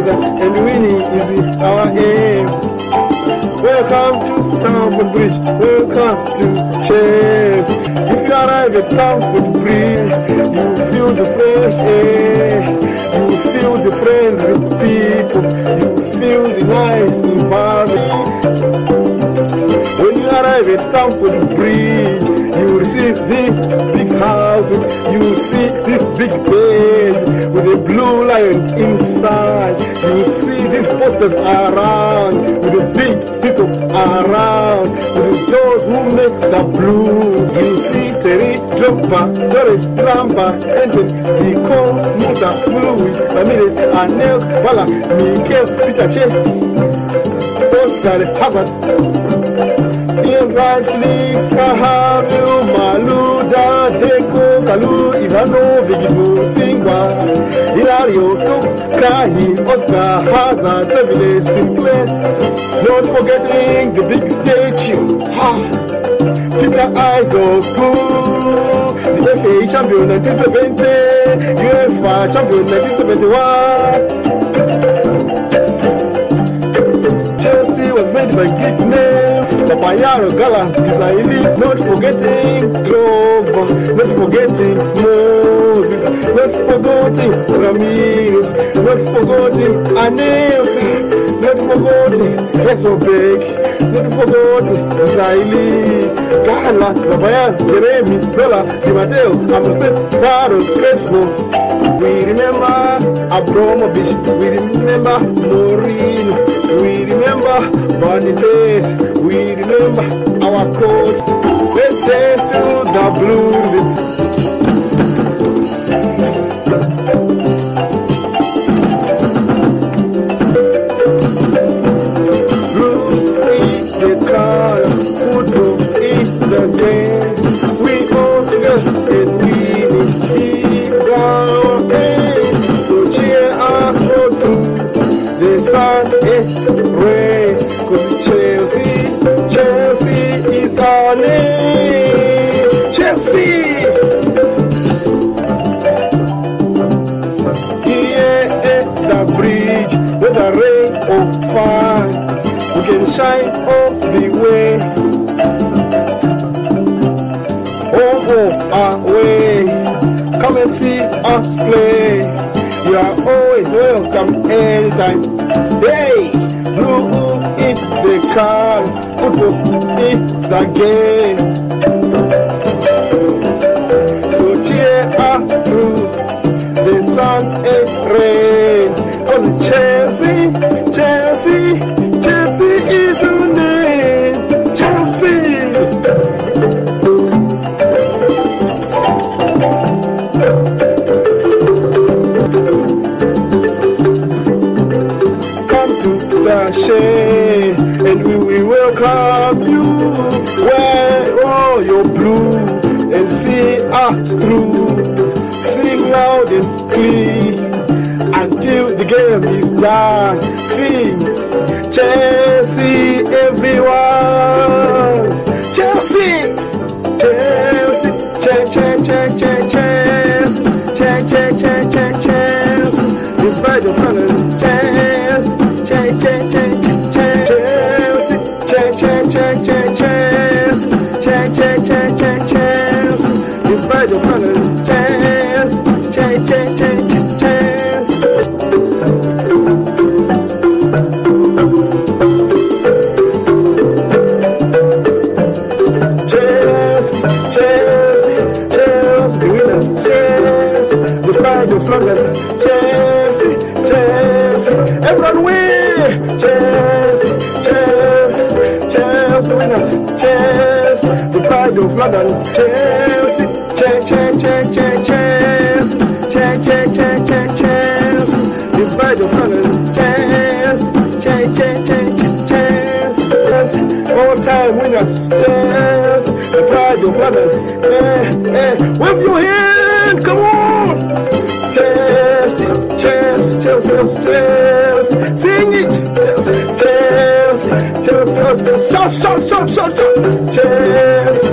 together, and winning is our aim. Welcome to Stamford Bridge, welcome to Chelsea. If you arrive at Stamford Bridge, you feel the fresh air, you feel the friendly people, you feel the nice environment. When you arrive at Stamford Bridge, you receive these big houses, you see this big bed with a blue lion inside, you see these posters around with the big people around, with those who make the blue. You see Terry Drogba, Doris Lamba, Anton, the Coles, Muta, Louis, Ramirez, Anel, Bala, Mikel, Pichache, Oscar Hazard, Ian Wright, Felix, Kahavu, Maluda, Deko, Kalu, Ivano, Vigito, Singwa, Hilario, Stoke, Kahi, Oscar Hazard, Seville, Sinclair. Not forgetting the big statue, Peter Iso School, the FA champion 1970, UEFA champion 1971. Chelsea was made by Greek name, Papayaro Galas, Desailly. Not forgetting Drogba, not forgetting Moses, not forgetting Ramirez, not forgetting Anelka, not forgetting Resobek, not forgetting Desailly, Galas, Papayaro, Jeremy, Zola, Di Matteo, Amosel, Varol, Crespo. We remember Abramovich, we remember Mourinho, we remember Benitez, we remember our coach. Let's dance to the blues. Blues is the color, football is the game. We all together and winning is our aim. So cheer us all through the sun and rain, 'cause Chelsea is our name. Chelsea! Here at the bridge, with a ray of fire, we can shine all the way. Our way, come and see us play. You are always welcome anytime. Hey, blue is the car, football is the game. So cheer us through the sun and rain, 'cause Chelsea is your name. Chelsea. And we will welcome you. Wear all your blue and see us through. Sing loud and clear until the game is done. Sing Chelsea, everyone. Chelsea, Chelsea, Chelsea, Chelsea. Despite the problem, Chelsea. Despite the problem, Chelsea, the winners, Chelsea, despite the problem, Chelsea, everyone win, Chelsea, the winners, Chelsea, the pride of London, Chelsea, Chelsea, the pride of London, Chelsea, all-time winners, Chelsea, the pride of London, wave your hand, come on, Chelsea, sing it, Chelsea, shout, Chelsea.